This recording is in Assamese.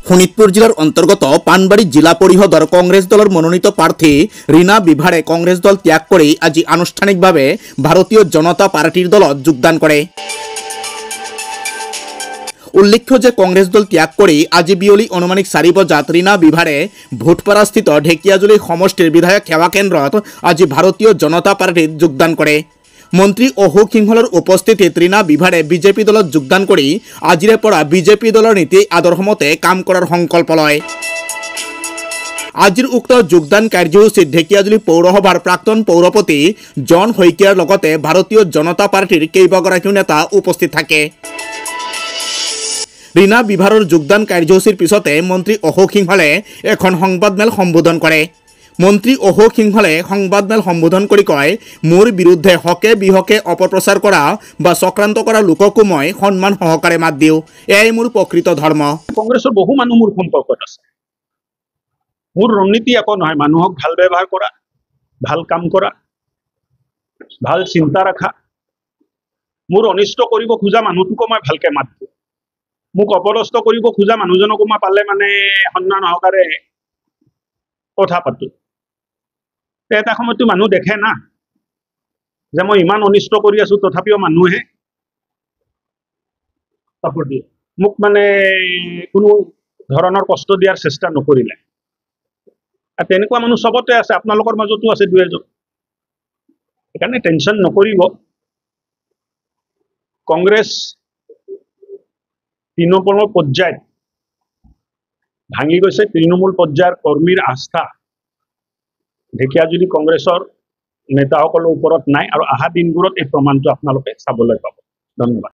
শোণিতপুর জেলার অন্তর্গত পানবাড়ী জিলা পরিষদর কংগ্রেস দলের মনোনীত প্রার্থী রীনা বিভারে কংগ্রেস দল ত্যাগ করে আজি আনুষ্ঠানিকভাবে ভারতীয় জনতা পার্টির দলত যোগদান করে। উল্লেখ্য যে কংগ্রেস দল ত্যাগ করে আজি বিয়লি অনুমানিক 4 বজাত রীনা বিভারে ভোটপাড়াস্থিত ঢেকিয়াজুলি সমষ্টির বিধায়ক সেৱা কেন্দ্ৰত আজি ভাৰতীয় জনতা পাৰ্টিত যোগদান কৰে। মন্ত্ৰী অশোক সিংহলেৰ উপস্থিতিত ৰীনা বিভাৰে বিজেপি দলত যোগদান কৰে আজিৰে পৰা বিজেপি দলের নীতি আদর্শ মতে কাম করার সংকল্প লয়। আজির উক্ত যোগদান কার্যসূচীত ঢেকিয়াজুলি পৌরসভার প্রাক্তন পৌরপতি জন শইকীয়ার লগতে ভারতীয় জনতা পার্টির কেইবাগৰাকীও নেতা উপস্থিত থাকে। ৰীনা বিভাৰৰ যোগদান কাৰ্যসূচীৰ পিছতে মন্ত্ৰী অশোক সিংহলে এখন সংবাদমেল সম্বোধন কৰে। মন্ত্ৰী অশোক সিংহলে সংবাদমেল সম্বোধন কৰি কয়, মোৰ বিৰুদ্ধে হকে বিহকে অপপ্ৰচাৰ কৰা বা চক্ৰান্ত কৰা লোককো মই সন্মান সহকাৰে মাত দিওঁ, এয়াই মোৰ প্ৰকৃত ধৰ্ম। কংগ্ৰেছৰ বহু মানুহ মোৰ সম্পৰ্কত আছে। মোৰ ৰণনীতি একো নহয়, মানুহক ভাল ব্যৱহাৰ কৰা, ভাল কাম কৰা, ভাল চিন্তা ৰখা। মোৰ অনিষ্ট কৰিব খোজা মানুহটোকো মই ভালকে মাত দিওঁ। মোক অপদস্থ কৰিব খোজা মানুহজনকো মই পালে মানে সন্মান সহকাৰে কথা পাতো। এটা সময়তো মানুহ দেখে না যে মই ইমান অনিষ্ট কৰি আছো, তথাপিও মানুহে চাপৰ্ট দিয়ে, মোক মানে কোনো ধৰণৰ কষ্ট দিয়াৰ চেষ্টা নকৰিলে। আৰু তেনেকুৱা মানুহ চবতে আছে, আপোনালোকৰ মাজতো আছে 2-এজন। সেইকাৰণে টেনশ্যন নকৰিব। কংগ্ৰেছ তৃণমূলৰ পৰ্যায়ত ভাঙি গৈছে। তৃণমূল পৰ্যায়ৰ কৰ্মীৰ আস্থা ঢেকিয়াজুলি কংগ্ৰেছৰ নেতাসকলৰ ওপৰত নাই, আৰু অহা দিনবোৰত এই প্ৰমাণটো আপোনালোকে চাবলৈ পাব। ধন্যবাদ।